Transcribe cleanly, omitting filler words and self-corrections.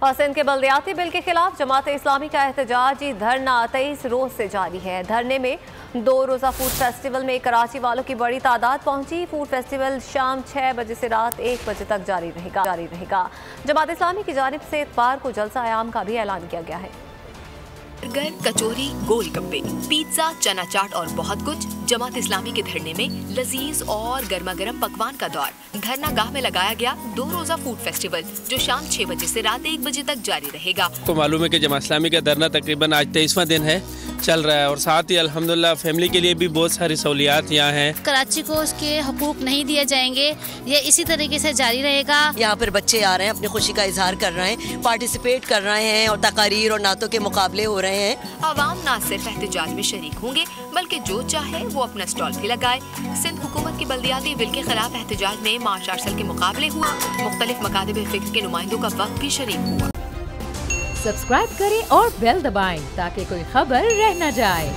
और सिंध के बल्दियाती बिल के खिलाफ जमात इस्लामी का एहतजाजी धरना 23 रोज से जारी है। धरने में 2 रोज़ा फूड फेस्टिवल में कराची वालों की बड़ी तादाद पहुंची। फूड फेस्टिवल शाम 6 बजे से रात 1 बजे तक जारी रहेगा। जमात इस्लामी की जानिब से इतवार को जलसा आयाम का भी ऐलान किया गया है। बर्गर, कचौरी, गोलगप्पे, पिज्जा, चना चाट और बहुत कुछ। जमात इस्लामी के धरने में लजीज और गर्मा गर्म पकवान का दौर। धरना गाह में लगाया गया 2 रोज़ा फूड फेस्टिवल जो शाम 6 बजे से रात 1 बजे तक जारी रहेगा। आपको मालूम है कि जमात इस्लामी का धरना तकरीबन आज 23वां दिन है चल रहा है और साथ ही अल्हम्दुलिल्लाह फैमिली के लिए भी बहुत सारी सहूलियात यहाँ हैं। कराची को उसके हकूक नहीं दिए जाएंगे, ये इसी तरीके से जारी रहेगा। यहाँ पर बच्चे आ रहे हैं, अपनी खुशी का इजहार कर रहे हैं, पार्टिसिपेट कर रहे हैं और तकारीर और नातों के मुकाबले हो रहे हैं। आवाम न सिर्फ एहतजाज में शरीक होंगे बल्कि जो चाहे वो अपना स्टॉल भी लगाए। सिंध हुकूमत के बल्दियाती बिल के खिलाफ एहतजाज में मार्च आर्सल के मुकाबले हुआ। मुख्तलिफ मकातब फिक्र के नुमाइंदों का वक्त भी शरीक हुआ। सब्सक्राइब करें और बेल दबाएं ताकि कोई खबर रह न जाए।